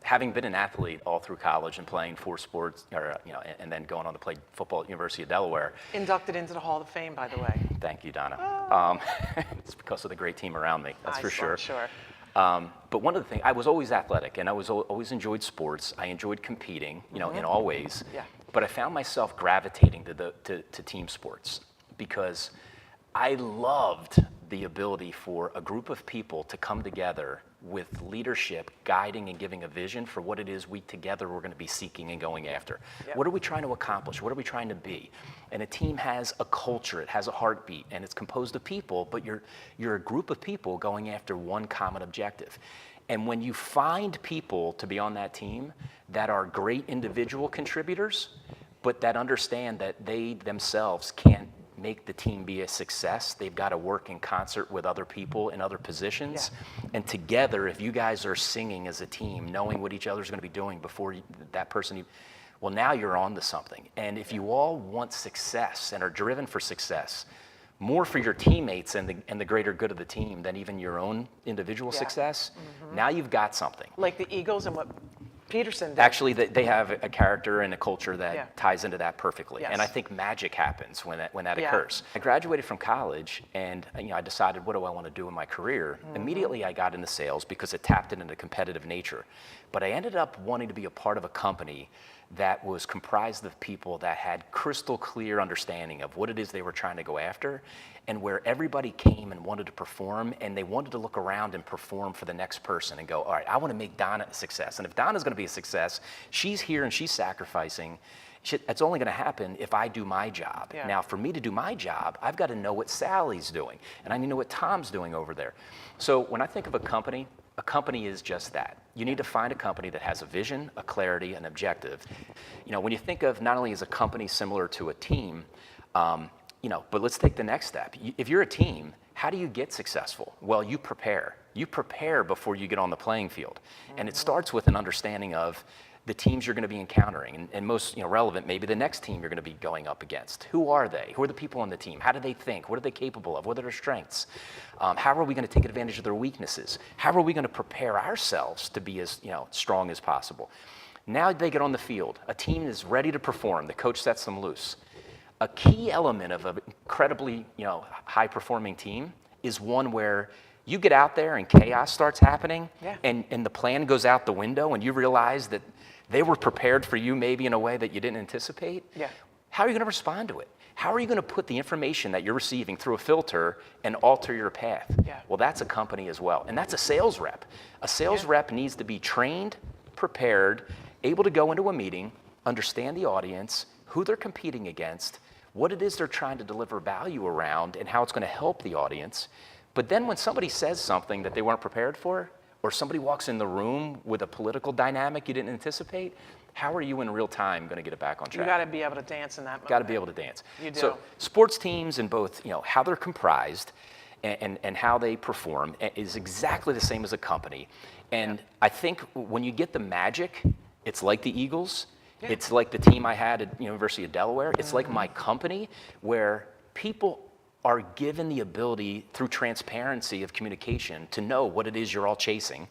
Having been an athlete all through college and playing 4 sports, and then going on to play football at University of Delaware. Inducted into the Hall of Fame, by the way. Thank you, Donna. It's because of the great team around me, that's for sure. Sure. But one of the things, I was always athletic, and I was always enjoyed sports. I enjoyed competing, in all ways. Yeah. But I found myself gravitating to team sports because I loved the ability for a group of people to come together with leadership guiding and giving a vision for what it is we together we're going to be seeking and going after. Yep. What are we trying to accomplish? What are we trying to be? And a team has a culture, it has a heartbeat, and it's composed of people, but you're a group of people going after one common objective. And when you find people to be on that team that are great individual contributors, but that understand that they themselves can't make the team be a success, they've got to work in concert with other people in other positions. Yeah. And together, if you guys are singing as a team, knowing what each other's going to be doing before that person, well, now you're on to something. And if you all want success and are driven for success, more for your teammates and the greater good of the team than even your own individual success, now you've got something. Like the Eagles and what Peterson did. Actually, they have a character and a culture that ties into that perfectly. Yes. And I think magic happens when that occurs. I graduated from college, and I decided, what do I want to do in my career? Immediately, I got into sales because it tapped into the competitive nature. But I ended up wanting to be a part of a company that was comprised of people that had crystal clear understanding of what it is they were trying to go after, and where everybody came and wanted to perform, and they wanted to look around and perform for the next person and go, all right, I want to make Donna a success. And if Donna's going to be a success, she's here and she's sacrificing. It's only going to happen if I do my job. Yeah. Now, for me to do my job, I've got to know what Sally's doing, and I need to know what Tom's doing over there. So when I think of a company is just that. You need to find a company that has a vision, a clarity, an objective. When you think of not only as a company similar to a team, but let's take the next step. If you're a team, how do you get successful? Well, you prepare. You prepare before you get on the playing field. And it starts with an understanding of the teams you're going to be encountering, and most relevant, maybe the next team you're going to be going up against. Who are they? Who are the people on the team? How do they think? What are they capable of? What are their strengths? How are we going to take advantage of their weaknesses? How are we going to prepare ourselves to be as strong as possible? Now they get on the field. A team is ready to perform. The coach sets them loose. A key element of an incredibly high-performing team is one where you get out there and chaos starts happening, and the plan goes out the window, and you realize that they were prepared for you maybe in a way that you didn't anticipate. Yeah. How are you going to respond to it? How are you going to put the information that you're receiving through a filter and alter your path? Yeah. Well, that's a company as well, and that's a sales rep. A sales rep needs to be trained, prepared, able to go into a meeting, understand the audience, who they're competing against, what it is they're trying to deliver value around, and how it's going to help the audience. But then when somebody says something that they weren't prepared for, or somebody walks in the room with a political dynamic you didn't anticipate, how are you in real time going to get it back on track? You got to be able to dance in that moment. Got to be able to dance. You do. So sports teams and both, how they're comprised and how they perform is exactly the same as a company. And I think when you get the magic, it's like the Eagles. Yeah. It's like the team I had at University of Delaware. It's like my company, where people are given the ability through transparency of communication to know what it is you're all chasing,